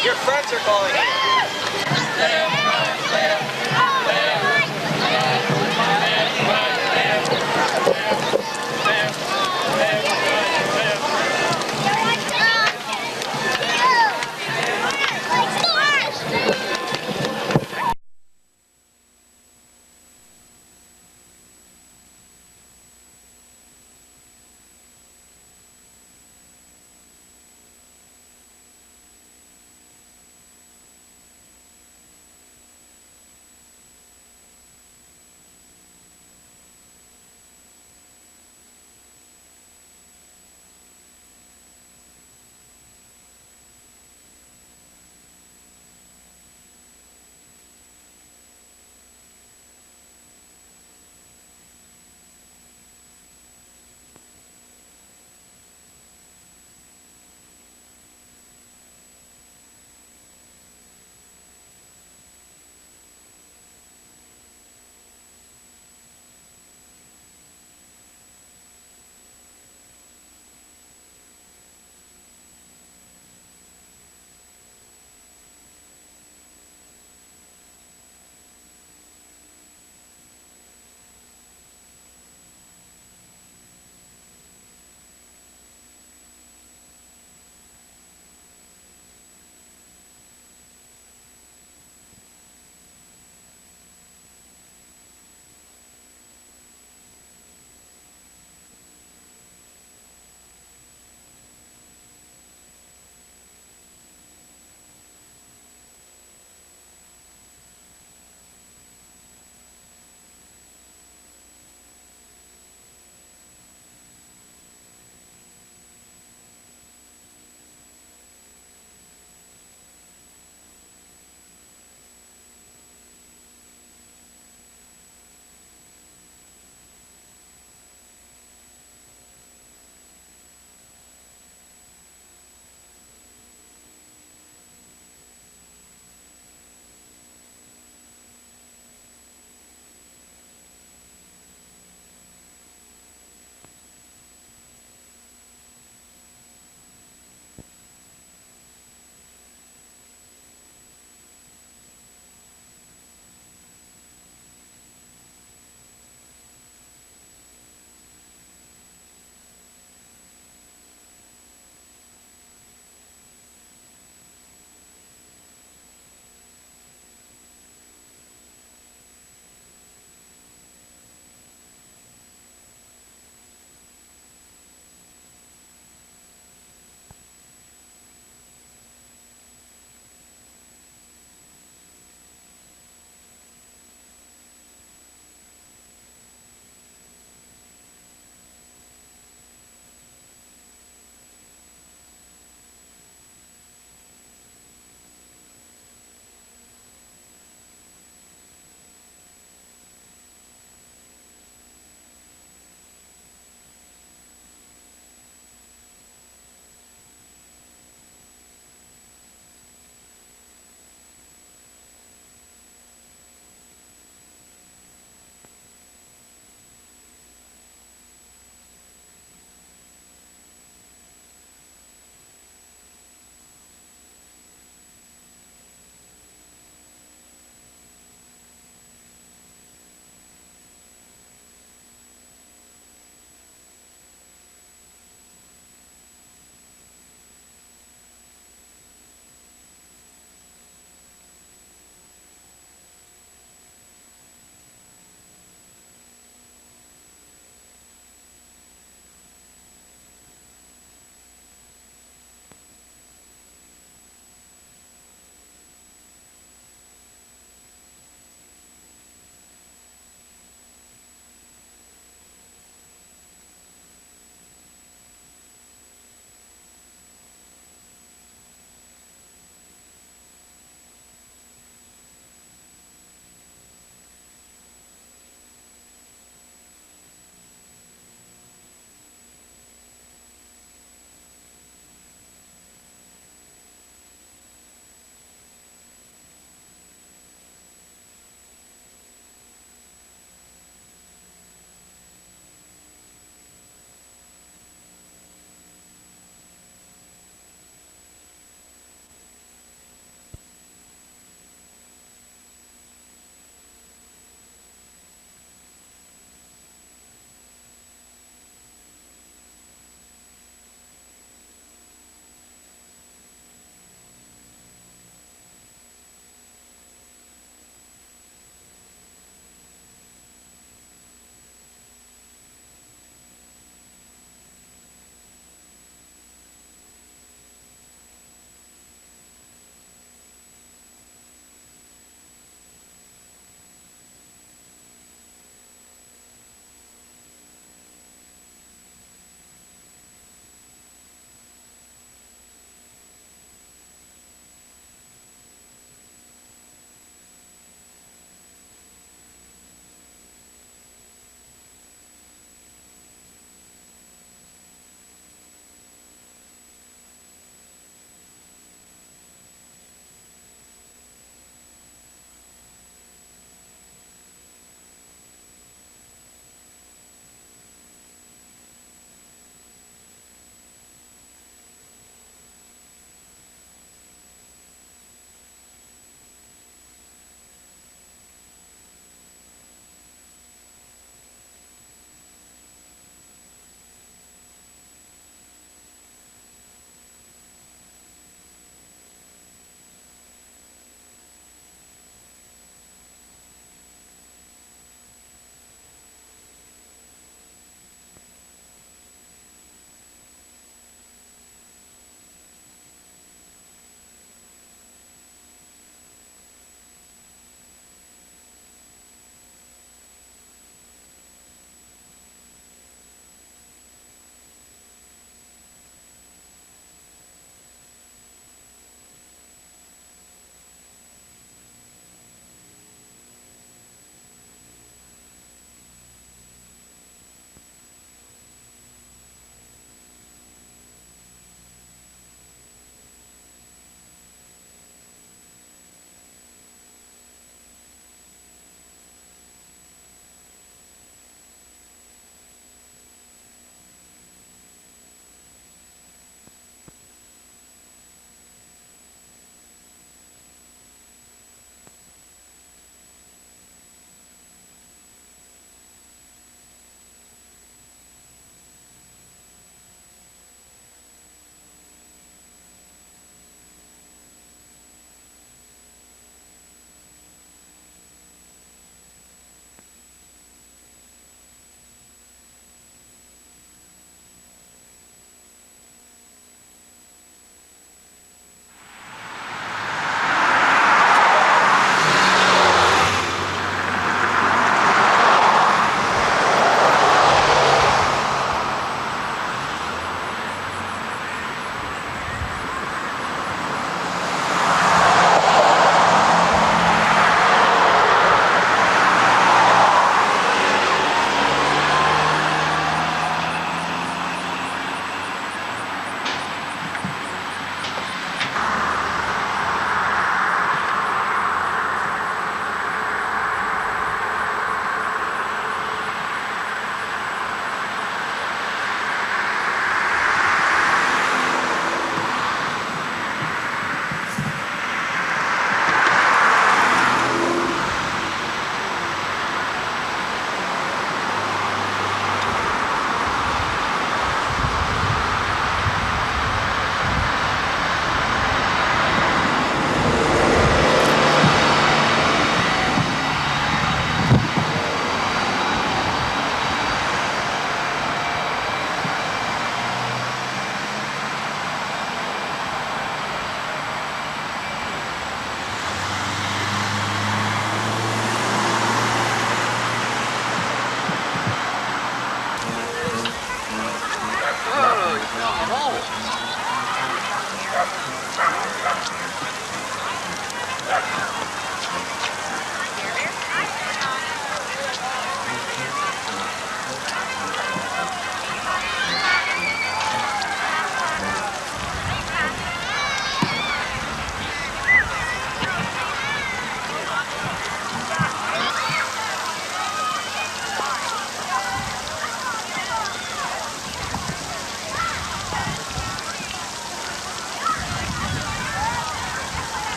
Your friends are calling you.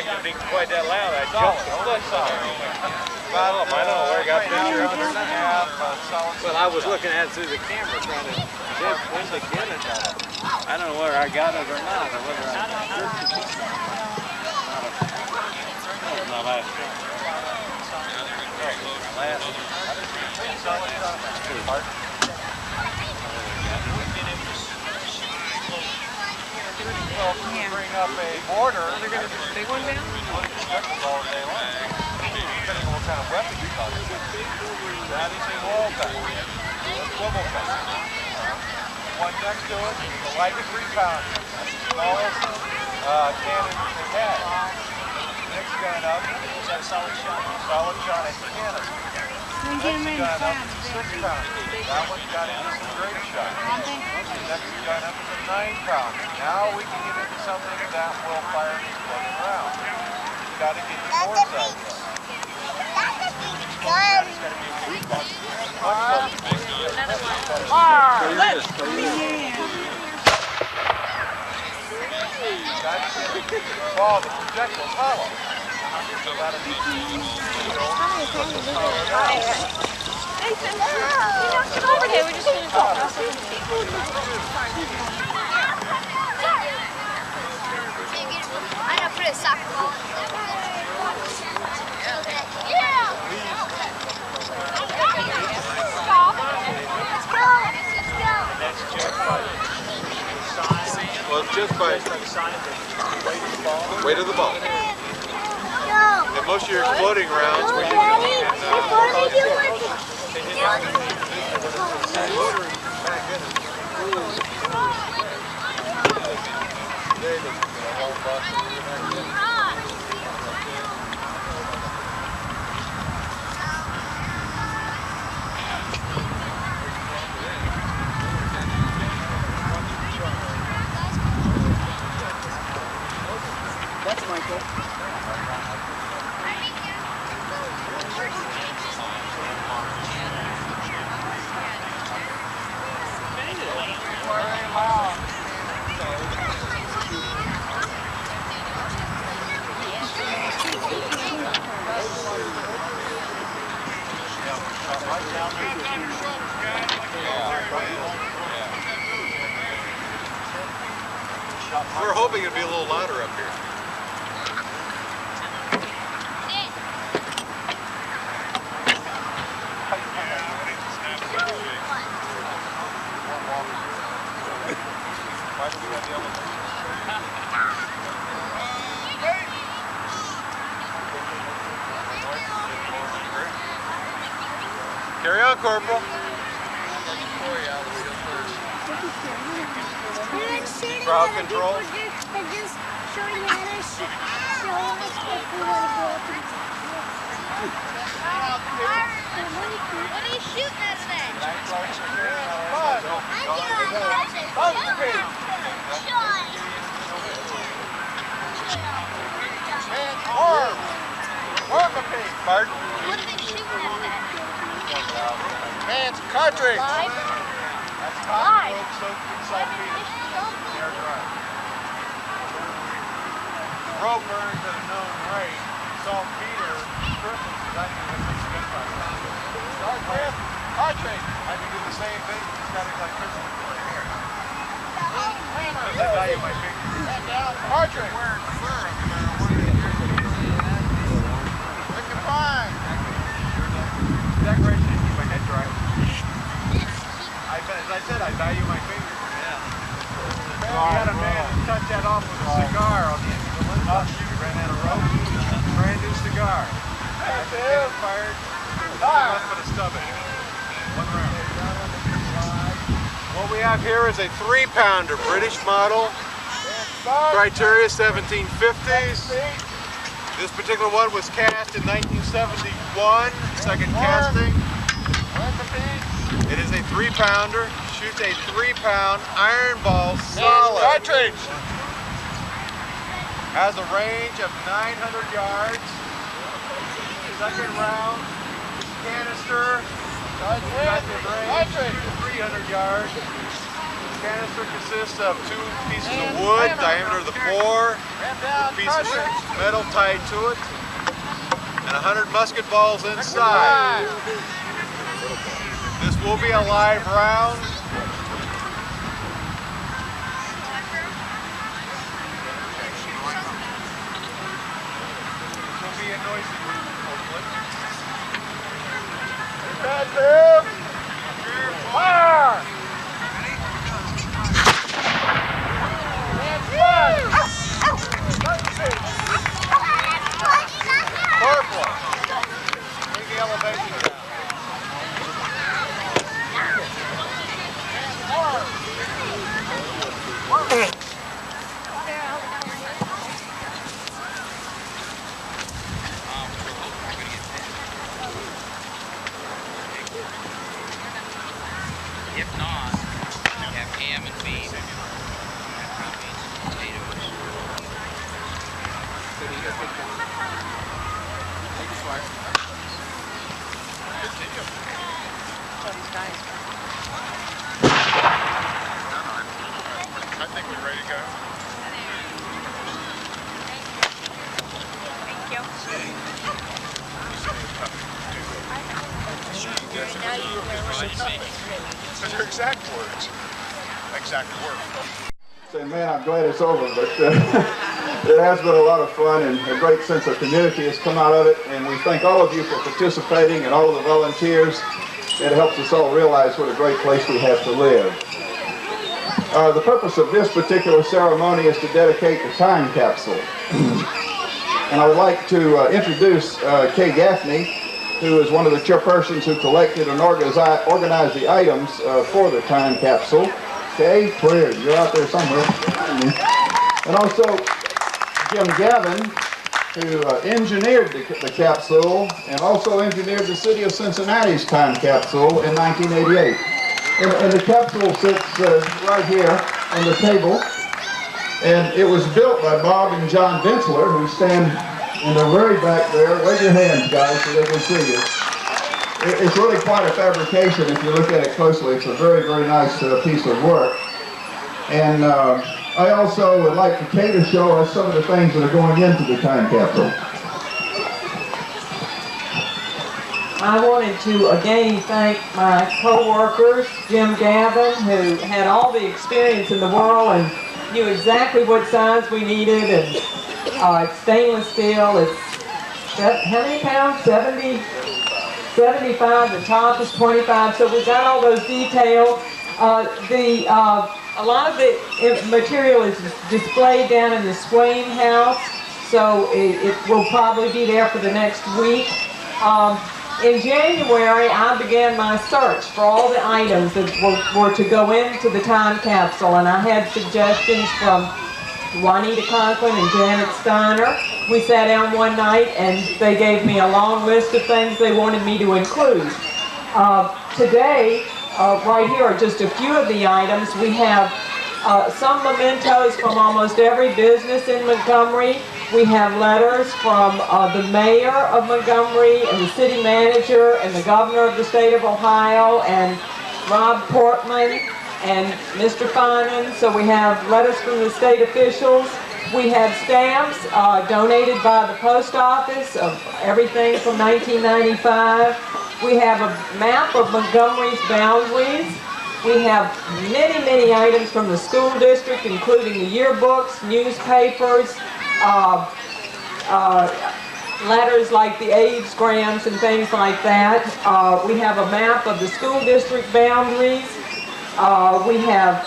like it didn't quite that loud. I jumped the foot somewhere. I don't know where I got picture of it. Well, I was looking at it through the camera trying to check when to get it. I don't know whether I got it or not, or whether I searched it. No, last year. Well, if you bring up a border, They're going to put the big one down? all day long. Depending on what kind of weapon you're talking about. That is a wall gun. A swivel gun. One next to it is a light 3-pounder. That's the smallest cannon they had. Next gun up is a solid shot at cannon. Next gun up is a 6-pounder. That one's got a great shot. Next gun up is a 9-pounder. Now we can get into something that will fire an exploding round. You've got to get your boards out there. Ball, the projectile's hollow. Okay, we're just going to talk. I'm gonna put a soccer ball in there. Yeah! Stop! Let's go! Well, it's just by weight of the ball. And most of your exploding rounds where you That's Michael. We're hoping it'll be a little louder up here. Carry on, Corporal. Crowd control. They're just showing how to show us if we want to go up and what are you shooting at then? Pardon? What are they shooting at? Hands, cartridge. Live? That's Live. cotton soaked in saltpeter. Air dry. Rope burns at a known rate. Saltpeter triples is actually what makes gunfire. Cartridge. I can do the same thing. It's got electricity right here. Because I value my fingers. Cartridge. Look at fine. Decoration to keep my head dry. As I said, I value my fingers. Yeah. We had a man touch that off with a cigar on the end of the window. He ran out of rope. Brand new cigar. After getting fired, nothing but a stub in it. One round. What we have here is a 3-pounder British model. Criteria 1750s. This particular one was cast in 1971. Second casting. It is a 3-pounder. Shoots a 3-pound iron ball solid. Cartridge. Has a range of 900 yards. Second round canister. Got the range of 300 yards. canister consists of 2 pieces of wood, diameter of the bore, a piece of metal tied to it, and 100 musket balls inside. This will be a live round. This will be a noisy room, hopefully. That's him! Fire! Purple. Bring the elevation down. If not, you have ham and beef. I think we're ready to go. Thank you. Those are exact words. Exact words. Say, man, I'm glad it's over, but it has been a lot of fun and a great sense of community has come out of it, and we thank all of you for participating and all of the volunteers. It helps us all realize what a great place we have to live. The purpose of this particular ceremony is to dedicate the time capsule. And I would like to introduce Kay Gaffney, who is one of the chairpersons who collected and organized the items for the time capsule. Kay, where? You're out there somewhere. And also Jim Gavin, who engineered the capsule and also engineered the city of Cincinnati's time capsule in 1988. And the capsule sits right here on the table. And it was built by Bob and John Densler, who stand in the very back there. Wave your hands, guys, so they can see you. It's really quite a fabrication if you look at it closely. It's a very, very nice piece of work. And I also would like for Kay to show us some of the things that are going into the time capsule. I wanted to again thank my co-workers, Jim Gavin, who had all the experience in the world and knew exactly what size we needed, and it's stainless steel. It's, how many pounds? 75, the top is 25, so we've got all those details. A lot of the material is displayed down in the Swain house, so it will probably be there for the next week. In January, I began my search for all the items that were to go into the time capsule, and I had suggestions from Juanita Conklin and Janet Steiner. We sat down one night and they gave me a long list of things they wanted me to include. Today, right here are just a few of the items. We have some mementos from almost every business in Montgomery. We have letters from the mayor of Montgomery and the city manager and the governor of the state of Ohio and Rob Portman and Mr. Finan. So we have letters from the state officials. We have stamps donated by the post office of everything from 1995. We have a map of Montgomery's boundaries. We have many, many items from the school district, including the yearbooks, newspapers, letters like the AIDS grants and things like that. We have a map of the school district boundaries. We have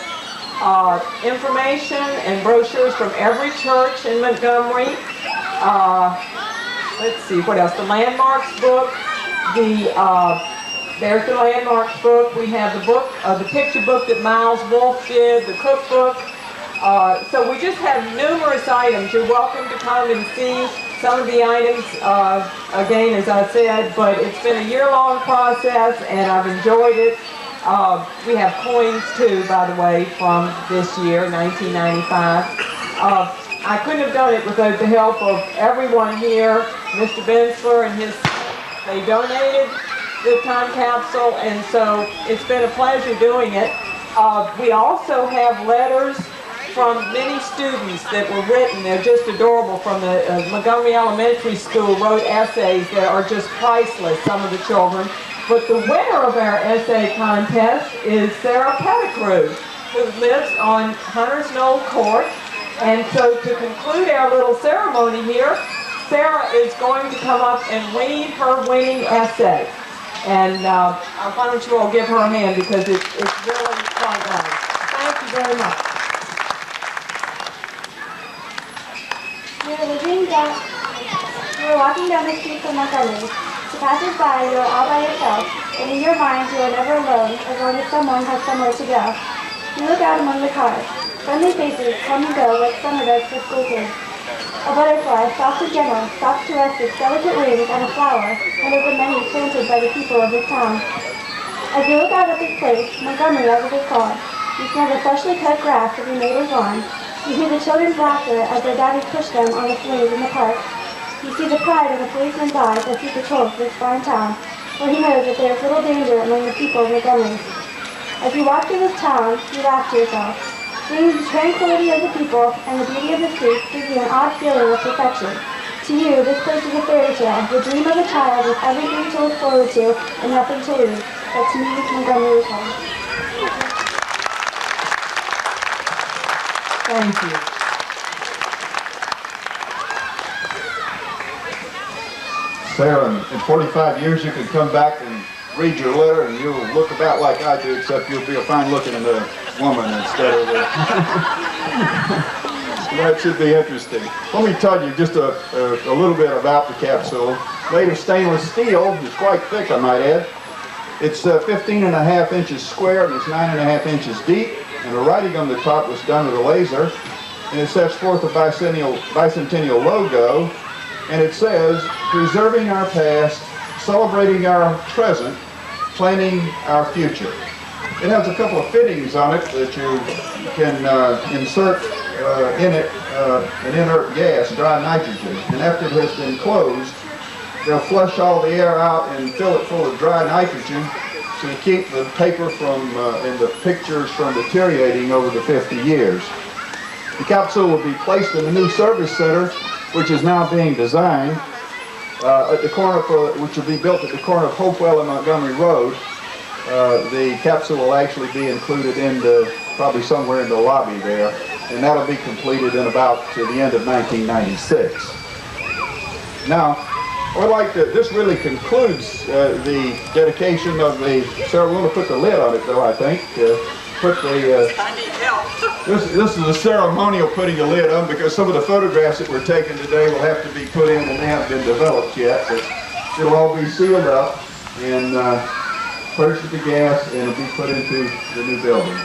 information and brochures from every church in Montgomery. Let's see, what else? The landmarks book. There's the landmarks book. We have the book, the picture book that Miles Wolfe did, the cookbook. So we just have numerous items. You're welcome to come and see some of the items, again, as I said, but it's been a year-long process and I've enjoyed it. We have coins too, by the way, from this year, 1995. I couldn't have done it without the help of everyone here. Mr. Bensler and they donated the time capsule, and so it's been a pleasure doing it. We also have letters from many students that were written. They're just adorable. From the Montgomery Elementary School wrote essays that are just priceless, some of the children. But the winner of our essay contest is Sarah Pettigrew, who lives on Hunter's Knoll Court. And so to conclude our little ceremony here, Sarah is going to come up and read her winning essay. And why don't you all give her a hand, because it's really quite nice. Thank you very much. You are walking down the street from Montgomery. To passers-by, you are all by yourself, and in your mind you are never alone, as long as someone has somewhere to go. You look out among the cars. Friendly faces come and go like summer does for school kids. A butterfly, soft and gentle, stops to rest its delicate wings on a flower, one of the many planted by the people of this town. As you look out at this place, Montgomery as it is called, you smell the freshly cut grass of your neighbor's lawn. You hear the children's laughter as their daddies push them on the swings in the park. You see the pride in the policeman's eyes as he patrols this fine town, where he knows that there is little danger among the people of Montgomery. As you walk through this town, you laugh to yourself. Seeing the tranquility of the people and the beauty of the streets gives you an odd feeling of perfection. To you, this place is a fairy tale, the dream of a child with everything to look forward to and nothing to lose. But to me, Montgomery is home. Thank you. Sarah, in 45 years you can come back and read your letter and you'll look about like I do, except you'll be a fine-looking woman instead of that should be interesting. Let me tell you just a little bit about the capsule. Made of stainless steel. It's quite thick, I might add. It's 15.5 inches square and it's 9.5 inches deep. And the writing on the top was done with a laser. And it sets forth the Bicentennial logo. And it says, preserving our past, celebrating our present, planning our future. It has a couple of fittings on it that you can insert in it an inert gas, dry nitrogen. And after it has been closed, they'll flush all the air out and fill it full of dry nitrogen to keep the paper from and the pictures from deteriorating over the 50 years. The capsule will be placed in the new service center, which is now being designed at the corner which will be built at the corner of Hopewell and Montgomery Road. The capsule will actually be included in probably somewhere in the lobby there, and that'll be completed in about to the end of 1996. Now, I'd like to, this really concludes the dedication of the, Sarah, we're going to put the lid on it though, I think. This is a ceremonial putting a lid on, because some of the photographs that were taken today will have to be put in and they haven't been developed yet, but it'll all be sealed up and purchased the gas and it'll be put into the new building.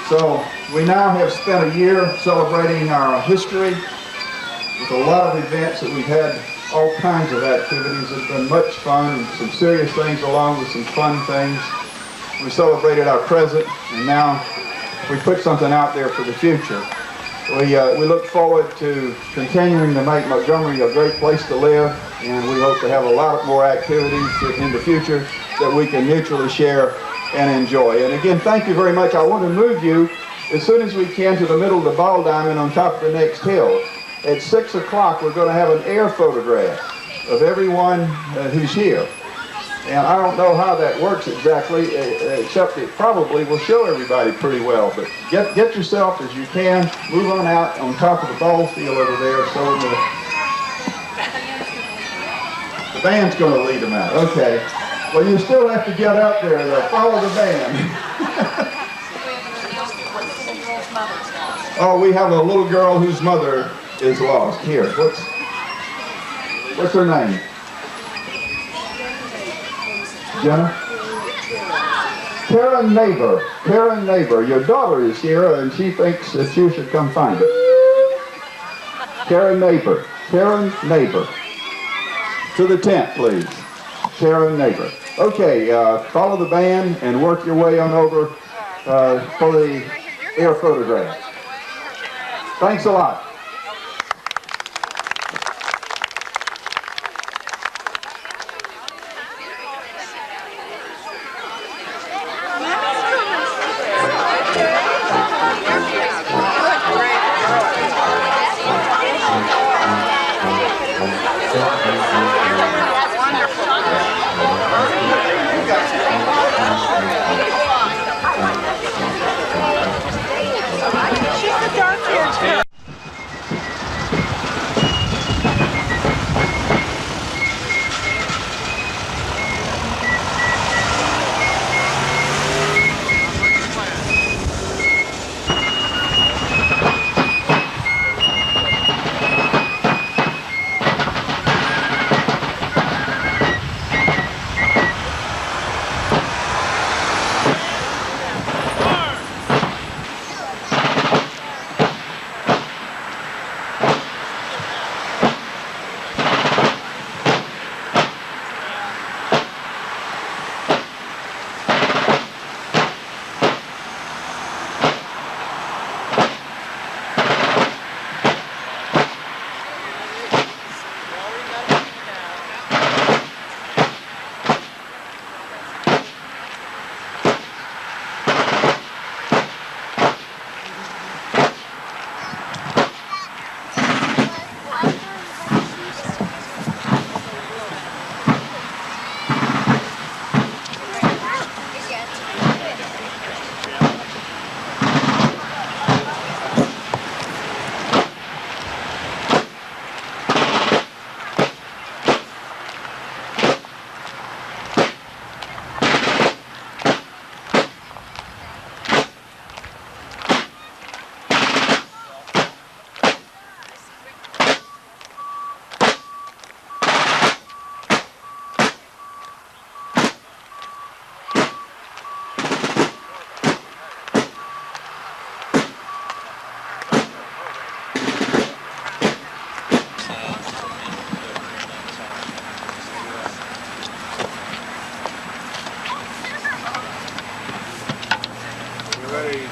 So we now have spent a year celebrating our history with a lot of events that we've had, all kinds of activities. It's been much fun, some serious things along with some fun things. We celebrated our present, and now we put something out there for the future. We look forward to continuing to make Montgomery a great place to live, and we hope to have a lot more activities in the future that we can mutually share and enjoy. And again, thank you very much. I want to move you as soon as we can to the middle of the ball diamond on top of the next hill. At 6 o'clock, we're going to have an air photograph of everyone who's here. And I don't know how that works exactly, except it probably will show everybody pretty well. But get yourself as you can, move on out on top of the ball field over there, so the band's going to lead them out. Okay. Well, you still have to get out there though. Follow the band. Oh, we have a little girl whose mother is lost. Here, what's her name? Jenna? Karen Neighbor. Karen Neighbor. Your daughter is here and she thinks that you should come find her. Karen Neighbor. Karen Neighbor. To the tent, please. Karen Neighbor. Okay, follow the band and work your way on over for the air photograph. Thanks a lot.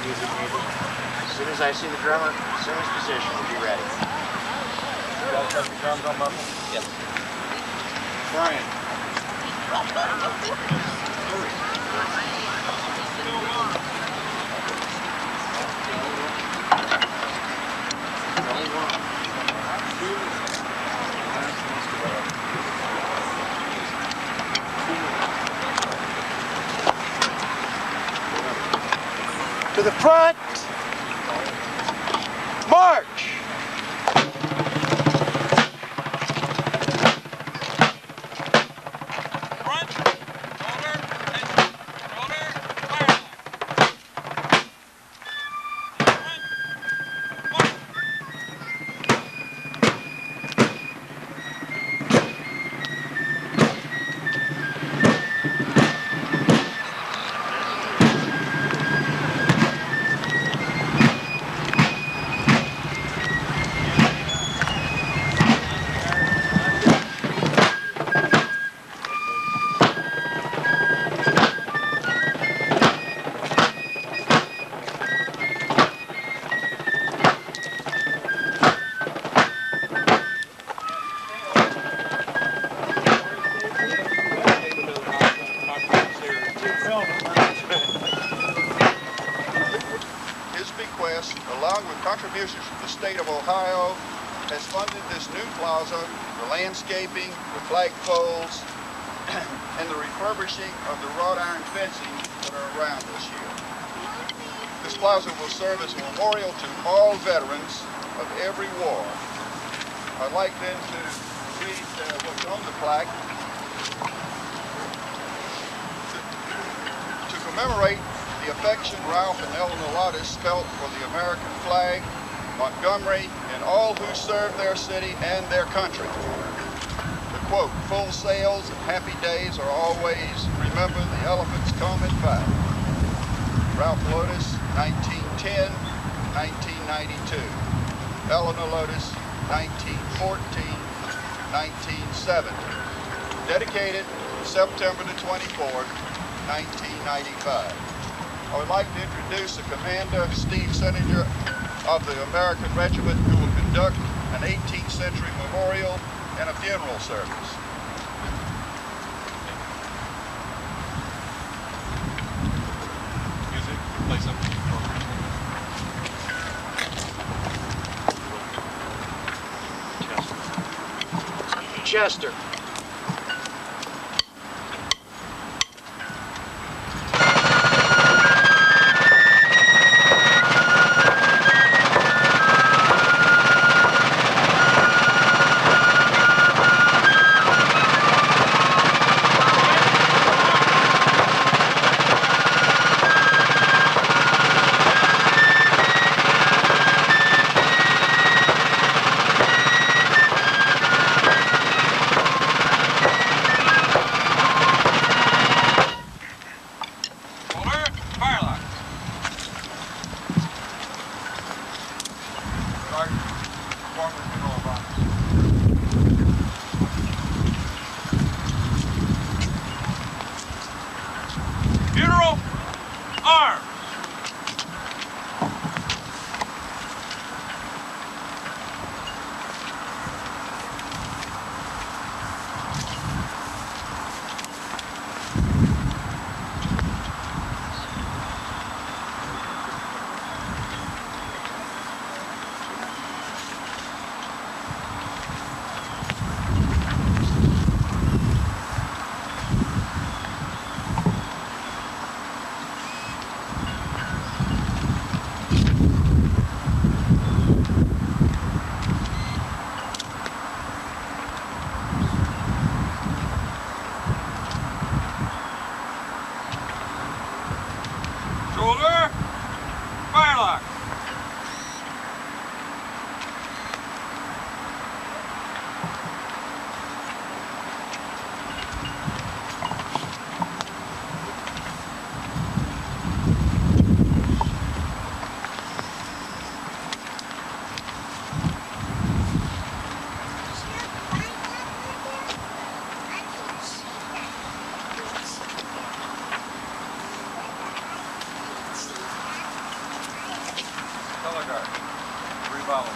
music. As soon as I see the drummer, as soon as position, we'll be ready. You guys have your drums on muffle? Yes. Brian. To the front! March! along with contributions from the state of Ohio, has funded this new plaza, the landscaping, the flagpoles, and the refurbishing of the wrought iron fencing that are around this year. This plaza will serve as a memorial to all veterans of every war. I'd like then to read what's on the plaque. To commemorate the affection Ralph and Eleanor Lottis felt for the American flag, Montgomery, and all who served their city and their country. The quote, "Full sails and happy days are always, remember the elephants come at 5. Ralph Lottis, 1910, 1992. Eleanor Lottis, 1914, 1970. Dedicated September the 24th, 1995. I would like to introduce the Commander, Steve Seninger, of the American Regiment, who will conduct an 18th century memorial and a funeral service. Music, play something. Chester. color guard. 3 volunteers.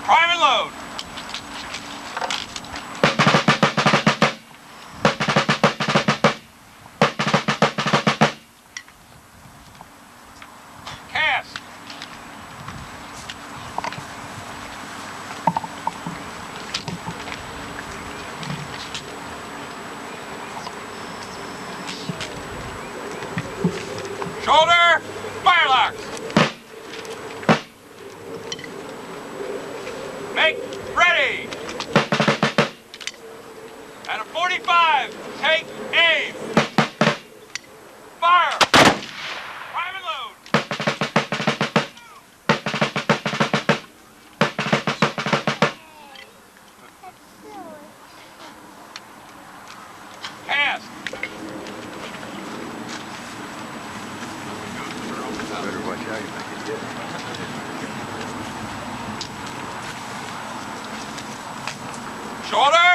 Prime and load. Cast. Shoulder, fire locks. Make ready. At a 45, take aim. Fire. Prime and load. Cast. Better watch how you make it get. Shoulder,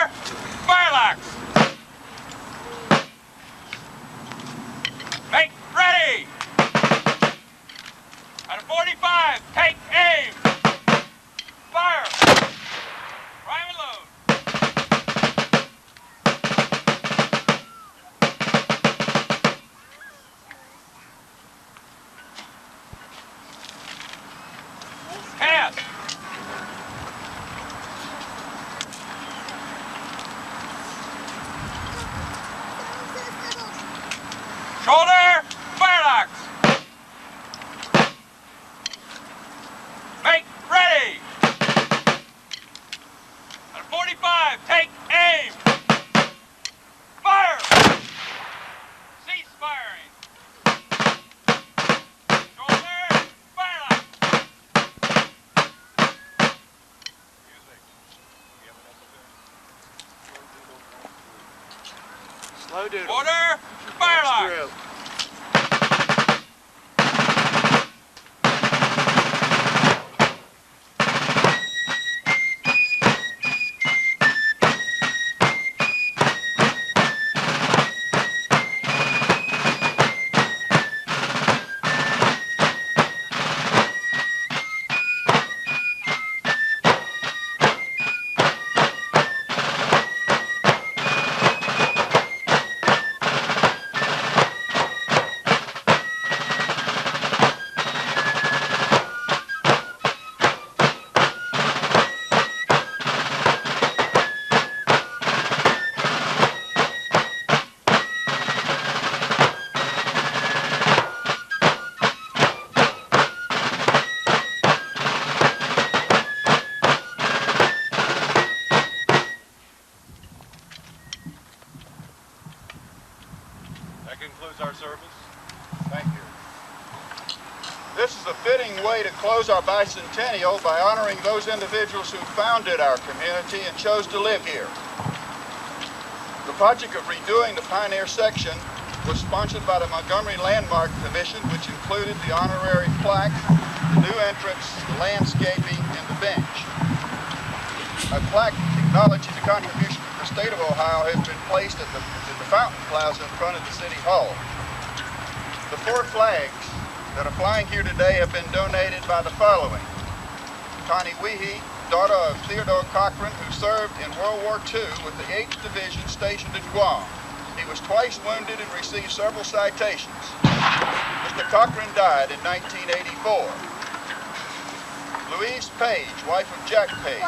fire locks. Make ready. At a 45, take aim. Fire. Prime and load. Cast. Shoulder, fire locks. Make ready. At a 45, take aim. Fire. Cease firing. Shoulder, fire locks. Slow doodle. Order, fire locks. Through. That concludes our service. Thank you. This is a fitting way to close our bicentennial by honoring those individuals who founded our community and chose to live here. The project of redoing the Pioneer section was sponsored by the Montgomery Landmark Commission, which included the honorary plaque, the new entrance, the landscaping, and the bench. A plaque acknowledging the contribution of the state of Ohio has been placed at the Fountain Plaza in front of the City Hall. The 4 flags that are flying here today have been donated by the following. Connie Weehee, daughter of Theodore Cochran, who served in World War II with the 8th Division stationed in Guam. He was twice wounded and received several citations. Mr. Cochran died in 1984. Louise Page, wife of Jack Page,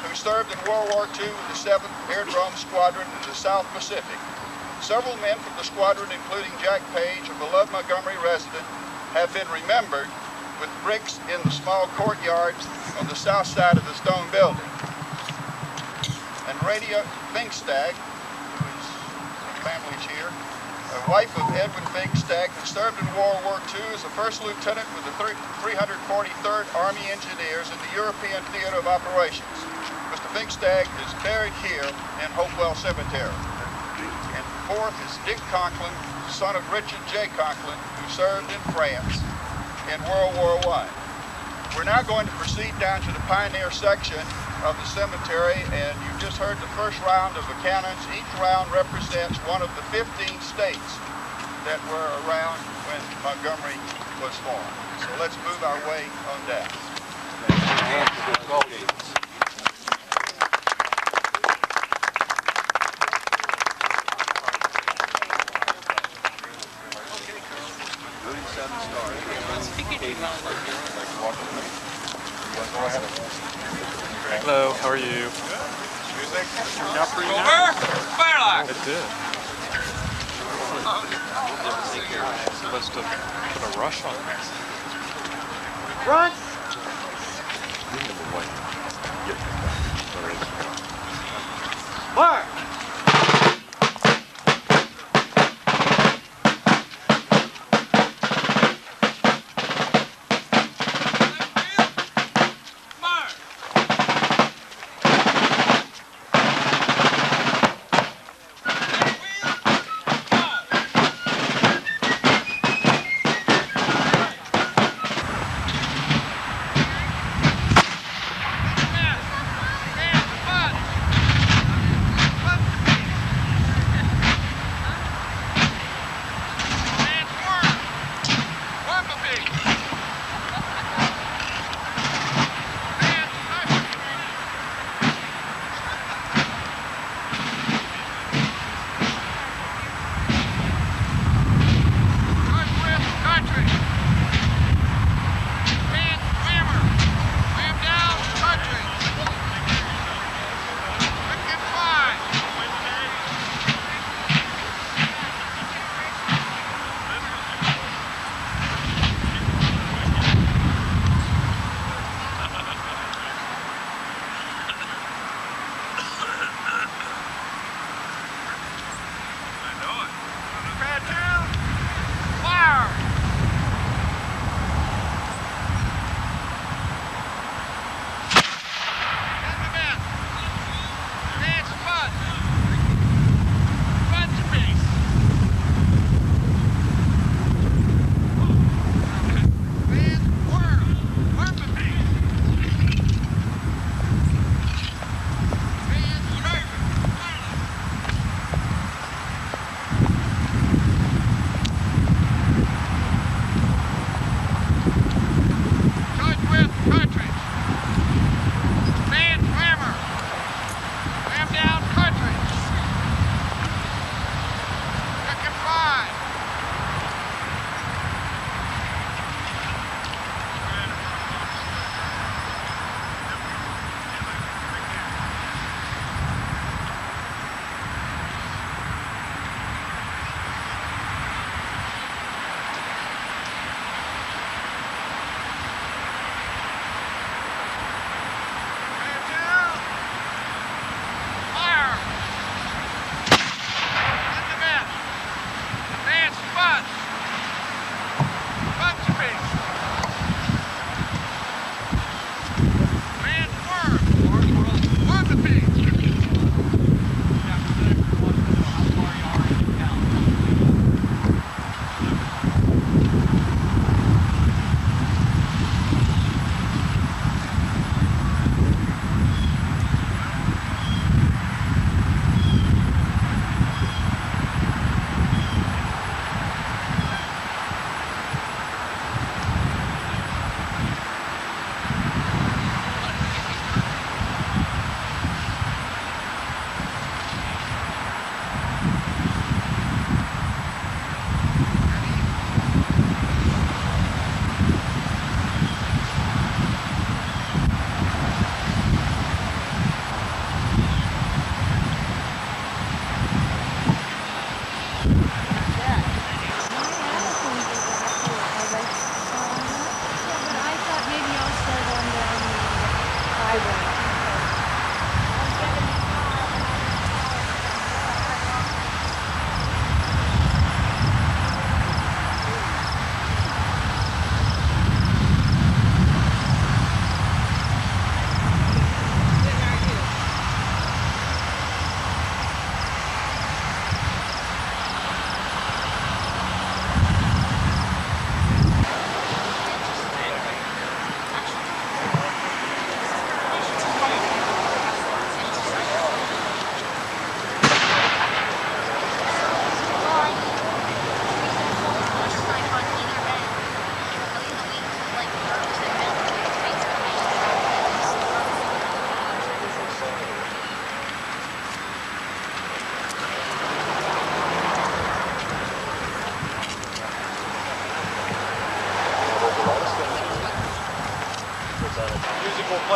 who served in World War II with the 7th Aerodrome Squadron in the South Pacific. Several men from the squadron, including Jack Page, a beloved Montgomery resident, have been remembered with bricks in the small courtyard on the south side of the stone building. And Radia Finkstag, whose family's here, a wife of Edwin Finkstag, who served in World War II as a first lieutenant with the 343rd Army Engineers in the European Theater of Operations. Mr. Finkstag is buried here in Hopewell Cemetery. And fourth is Dick Conklin, son of Richard J. Conklin, who served in France in World War I. We're now going to proceed down to the Pioneer section of the cemetery, and you just heard the first round of the cannons. Each round represents one of the 15 states that were around when Montgomery was formed. So let's move our way on down. Hello, how are you? Got pretty nice. I did. Must have put a rush on me. Run! Mark!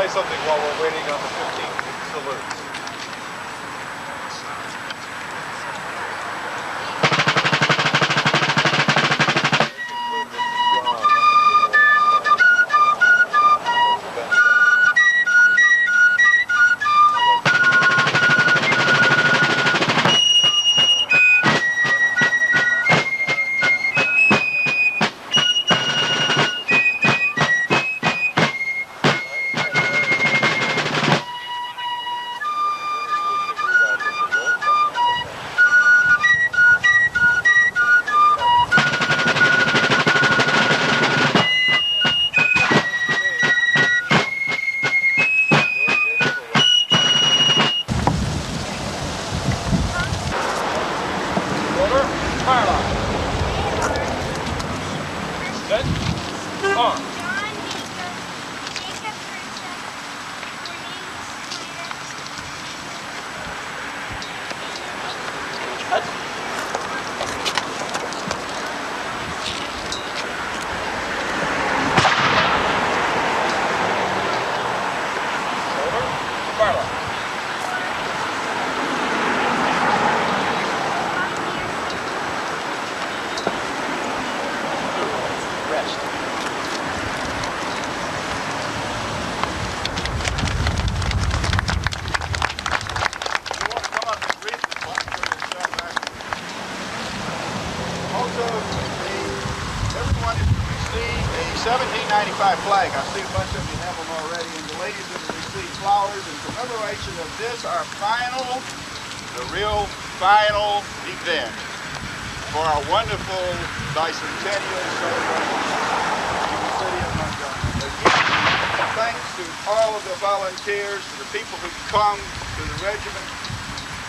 play something while we're waiting on the 15 salutes. Everyone received a 1795 flag. I see a bunch of you have them already, and the ladies have received flowers in commemoration of this, our final, the real final event for our wonderful bicentennial celebration in the city of Montgomery. Again, thanks to all of the volunteers, to the people who come, to the regiment,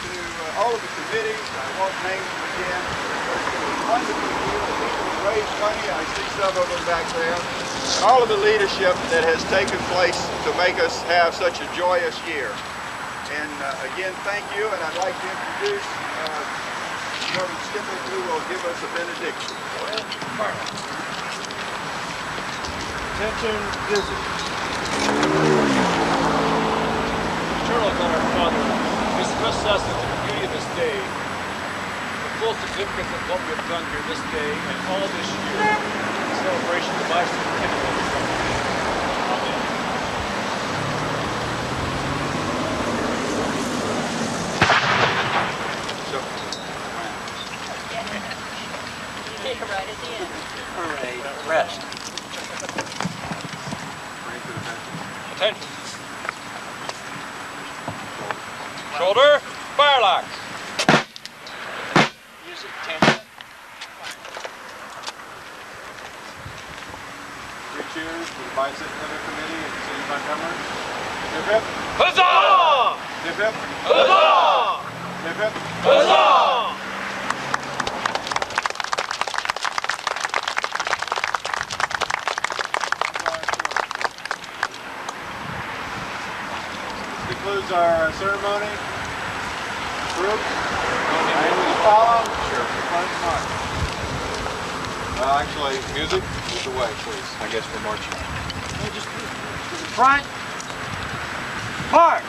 to all of the committees. I won't name them again. It's been a wonderful year. The people who raised money, I see some of them back there. And all of the leadership that has taken place to make us have such a joyous year. And again, thank you, and I'd like to introduce Reverend Skipper, who will give us a benediction. Attention, visit. Eternal God, our Father, express us into the beauty of this day, the full significance of what we have done here this day and all this year, in celebration of the Bicentennial. Amen. Right at the end. All right, rest. Attention. Shoulder, fire locks. Music, tension. Three cheers for the Bicentennial Committee and the City of Montgomery. Hip hip. Huzzah! Hip hip. Huzzah! Hip hip. Huzzah! Concludes our ceremony. Groups, will you follow? Sure. Front march. Actually, music, lead the way, please. I guess we're marching. No, just to the front. March!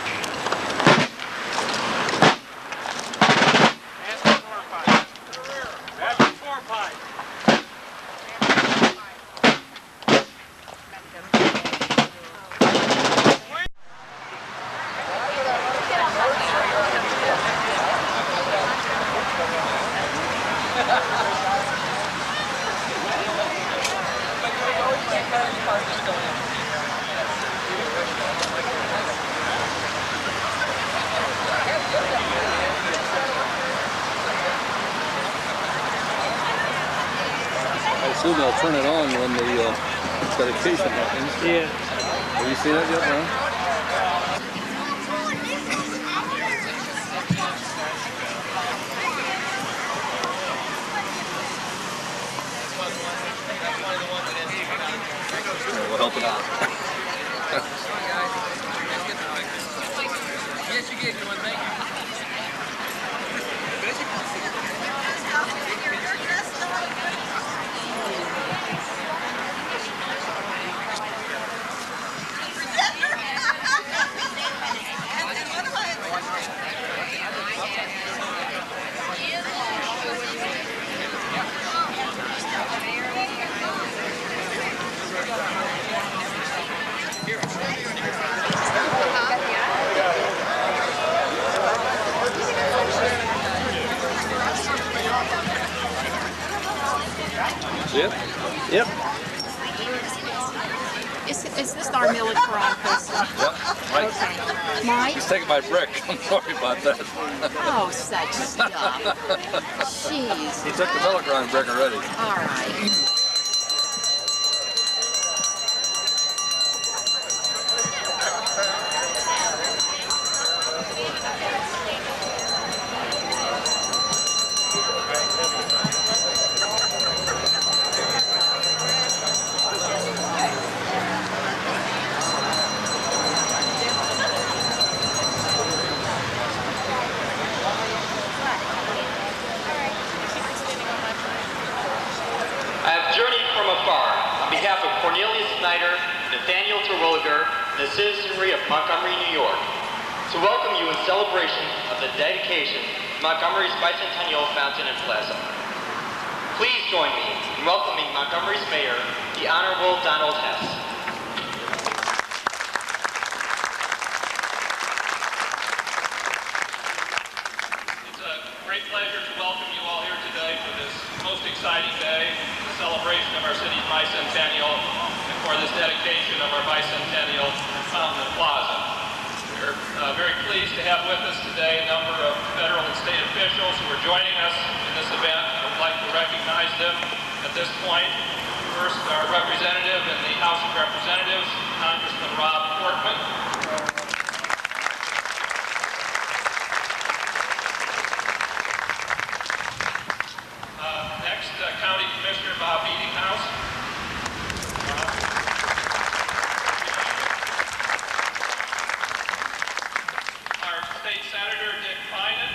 I assume they'll turn it on when the dedication happens. Yeah. Have you seen that yet, Ron? We'll help it out. Yes, you get one, thank you. Yep. Yep. Is this our military person? Yep. Mike. Okay. Mike? He's taking my brick. I'm sorry about that. Oh, such stuff. Jeez. He took the military brick already. All right. The citizenry of Montgomery, New York, to welcome you in celebration of the dedication of Montgomery's Bicentennial Fountain and Plaza. Please join me in welcoming Montgomery's Mayor, the Honorable Donald Hess. It's a great pleasure to welcome you all here today for this most exciting day, the celebration of our city's Bicentennial, and for this dedication of our Bicentennial Fountain and Plaza. We're very pleased to have with us today a number of federal and state officials who are joining us in this event. I would like to recognize them at this point. First, our representative in the House of Representatives, Congressman Rob Portman. Next, County Commissioner Bob Eatinghouse. Our State Senator Dick Finan.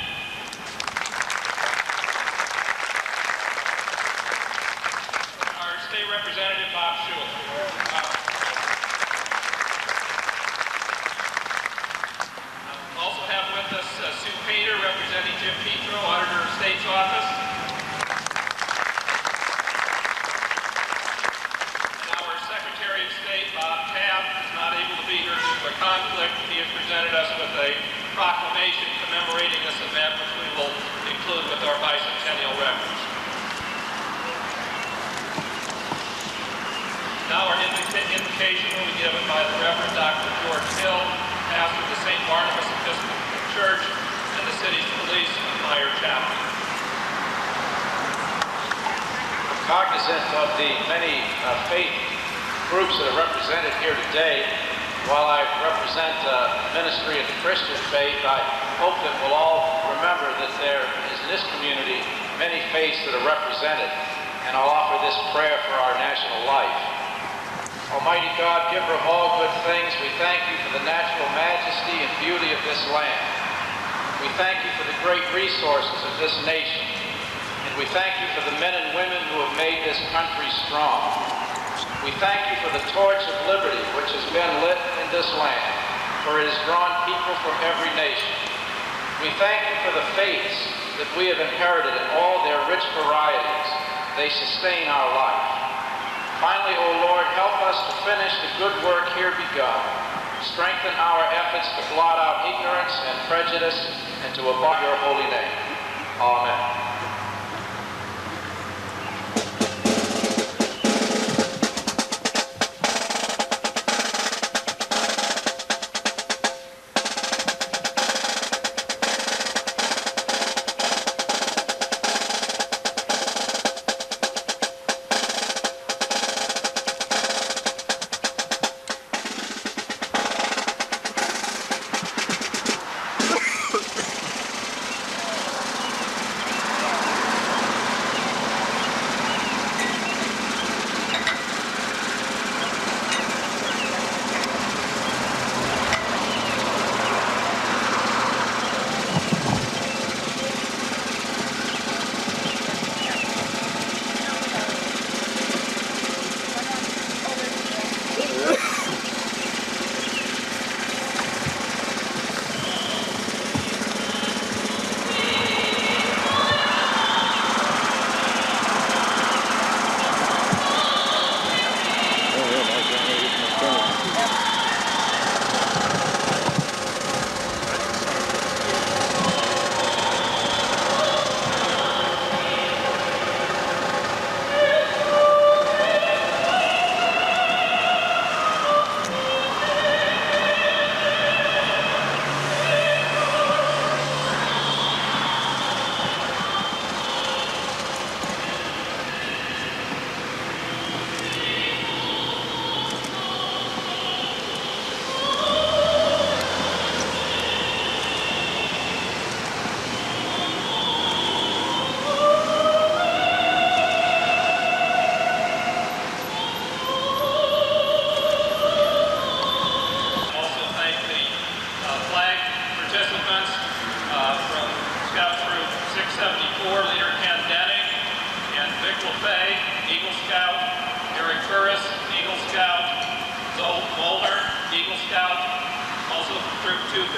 Our State Representative Bob Schuler. Also have with us Sue Pater, representing Jim Petro, Auditor of State's Office. Our Secretary of State, Bob Taft, is not able to be here due to a conflict. He has presented us with a proclamation commemorating this event, which we will include with our bicentennial records. Now our invocation will be given by the Reverend Dr. George Hill, pastor of the St. Barnabas Episcopal Church and the city's police and fire chaplain. Cognizant of the many faith groups that are represented here today, while I represent ministry of the Christian faith, I hope that we'll all remember that there is in this community many faiths that are represented, and I'll offer this prayer for our national life. Almighty God, giver of all good things, we thank you for the natural majesty and beauty of this land. We thank you for the great resources of this nation. And we thank you for the men and women who have made this country strong. We thank you for the torch of liberty which has been lit in this land, for it has drawn people from every nation. We thank you for the faiths that we have inherited in all their rich varieties. They sustain our life. Finally, O Lord, help us to finish the good work here begun. Strengthen our efforts to blot out ignorance and prejudice and to abide your holy name. Amen.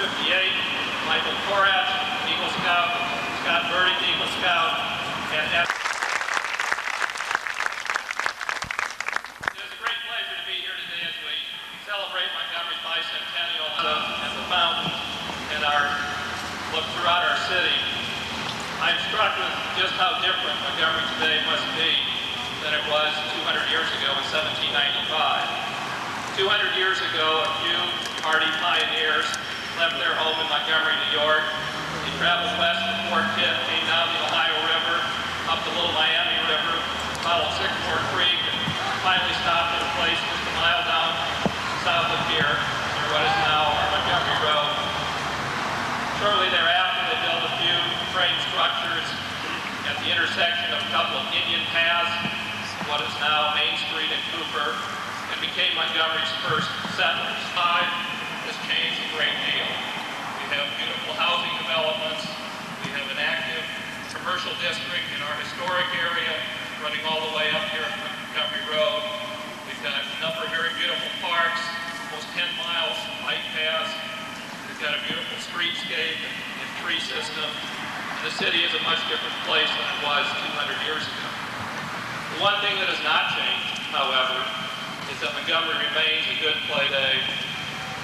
Michael Koratz, Eagle Scout, Scott Burdick, Eagle Scout, and it is a great pleasure to be here today as we celebrate Montgomery's bicentennial and the fountain and our look throughout our city. I'm struck with just how different Montgomery today must be than it was 200 years ago in 1795. 200 years ago, a few hardy pioneers left their home in Montgomery, New York. They traveled west to Fort Pitt, came down the Ohio River, up the Little Miami River, followed Sycamore Creek, and finally stopped at a place just a mile down south of here, near what is now our Montgomery Road. Shortly thereafter, they built a few frame structures at the intersection of a couple of Indian paths, what is now Main Street and Cooper, and became Montgomery's first settlers. Has changed a great deal. We have beautiful housing developments. We have an active commercial district in our historic area running all the way up here on Montgomery Road. We've got a number of very beautiful parks, almost 10 miles of bike paths. We've got a beautiful streetscape and tree system. And the city is a much different place than it was 200 years ago. The one thing that has not changed, however, is that Montgomery remains a good place today.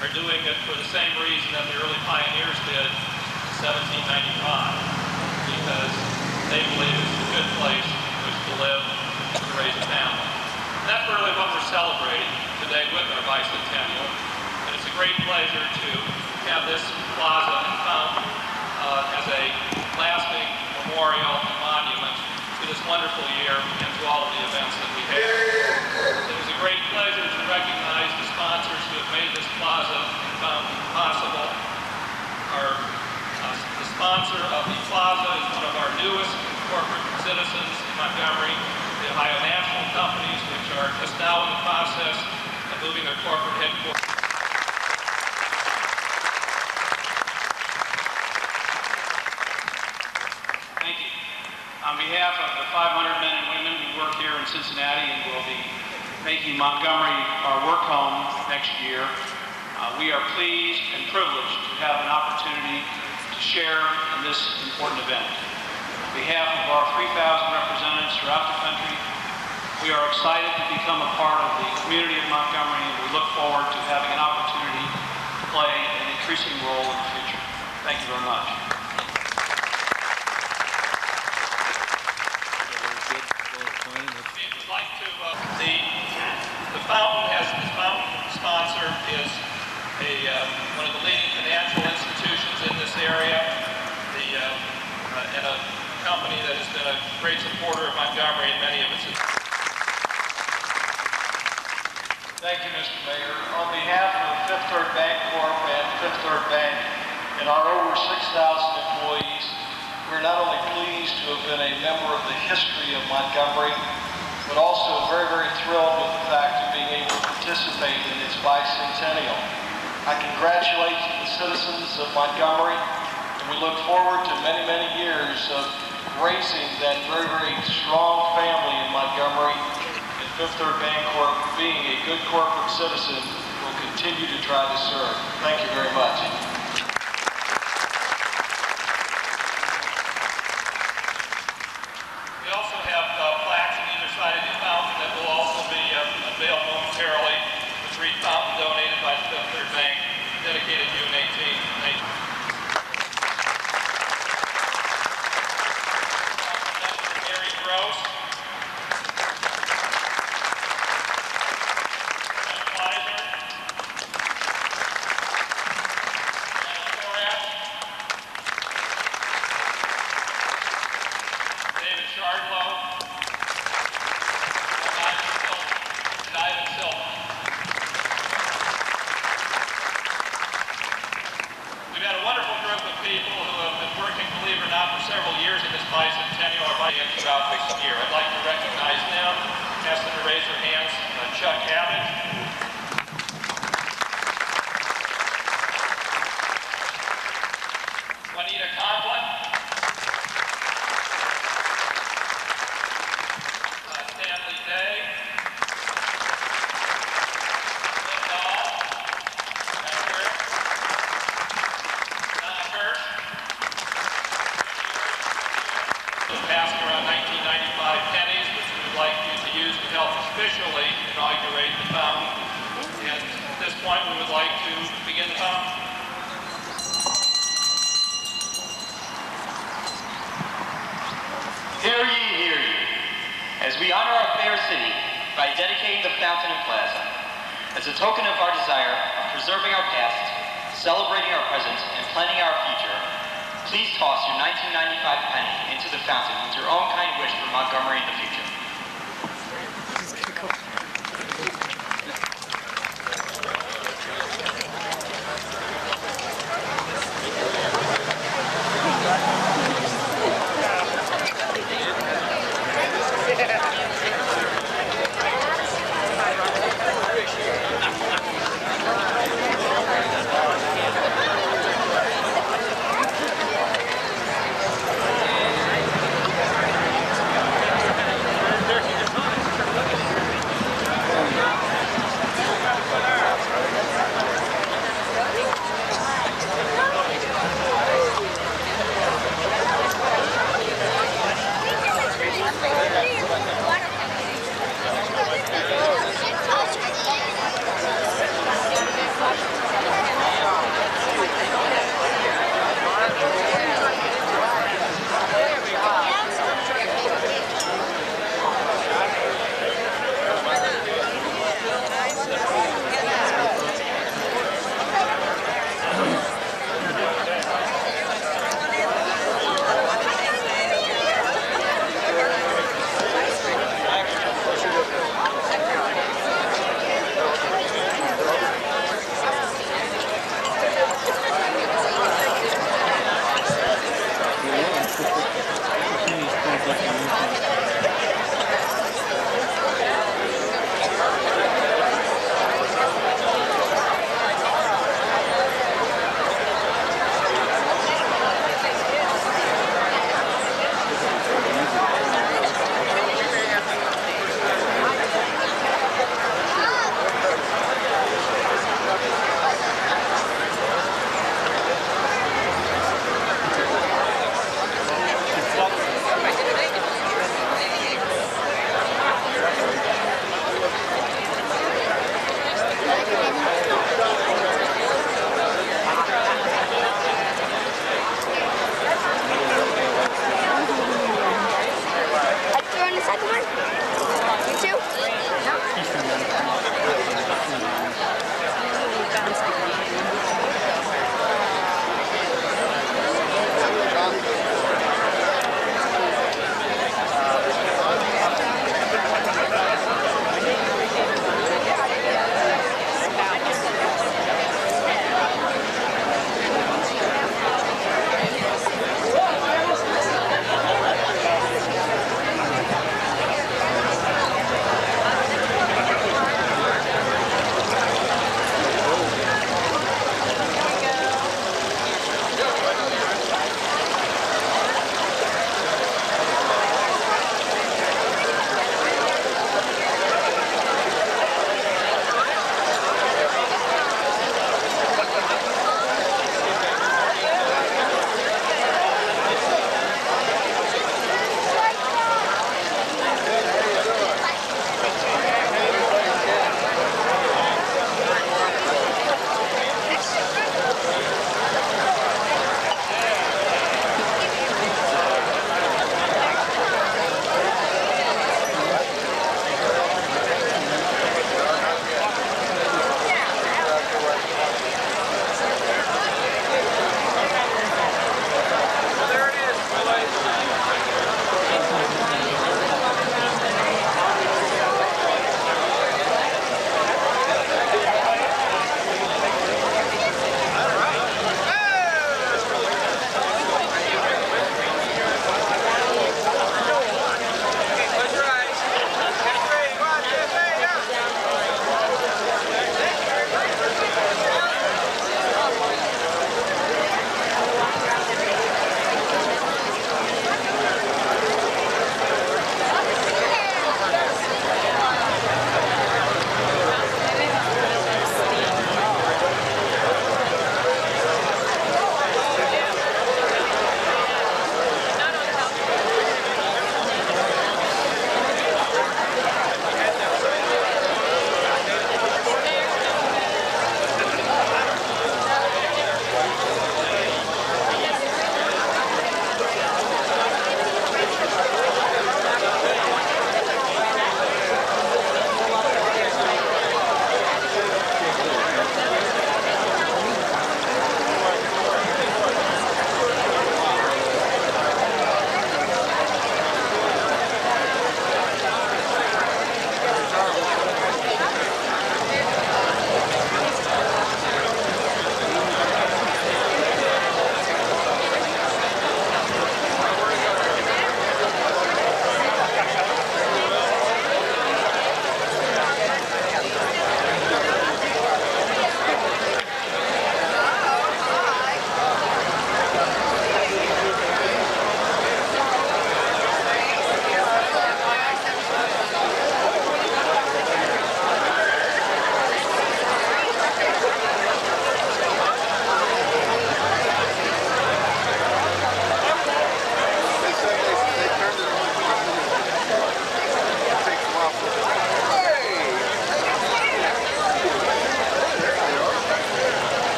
Are doing it for the same reason that the early pioneers did in 1795, because they believe it's a good place in which to live and to raise a family. And that's really what we're celebrating today with our bicentennial. And it's a great pleasure to have this plaza and fountain as a lasting memorial and monument to this wonderful year and to all of the events that we have. It is a great pleasure to recognize the sponsors who have made this plaza and fountain possible. The sponsor of the plaza is one of our newest corporate citizens in Montgomery, the Ohio National Companies, which are just now in the process of moving their corporate headquarters. Thank you. On behalf of the 500 men and women who work here in Cincinnati and will be making Montgomery our work home next year, we are pleased and privileged to have an opportunity to share in this important event. On behalf of our 3,000 representatives throughout the country, we are excited to become a part of the community of Montgomery, and we look forward to having an opportunity to play an increasing role in the future. Thank you very much. We'd like to, the fountain sponsor is one of the leading financial institutions in this area, and a company that has been a great supporter of Montgomery and many of its. Thank you, Mr. Mayor. On behalf of Fifth Third Bank Corp and Fifth Third Bank and our over 6,000 employees, we're not only pleased to have been a member of the history of Montgomery, but also very, very thrilled with the fact of being able to participate in its bicentennial. I congratulate the citizens of Montgomery, and we look forward to many, many years of raising that very, very strong family in Montgomery. And Fifth Third Bancorp, being a good corporate citizen, will continue to try to serve. Thank you very much. We also have plaques on either side of the fountain that will also be unveiled momentarily. The Street Fountain donated by the Fifth Third Bank, dedicated June 18th. Mary Gross. We've had a wonderful group of people who have been working, believe it or not, for several years in this bicentennial or throughout this year. I'd like to recognize them, ask them to raise their hands. Chuck Abbott. Juanita Conklin. Stanley Day. Lynn Dahl. officially inaugurate the fountain. And at this point, we would like to begin the fountain. Hear ye, hear ye, as we honor our fair city by dedicating the fountain and plaza, as a token of our desire of preserving our past, celebrating our present, and planning our future, please toss your 1995 penny into the fountain with your own kind wish for Montgomery in the future. Throwing the second one?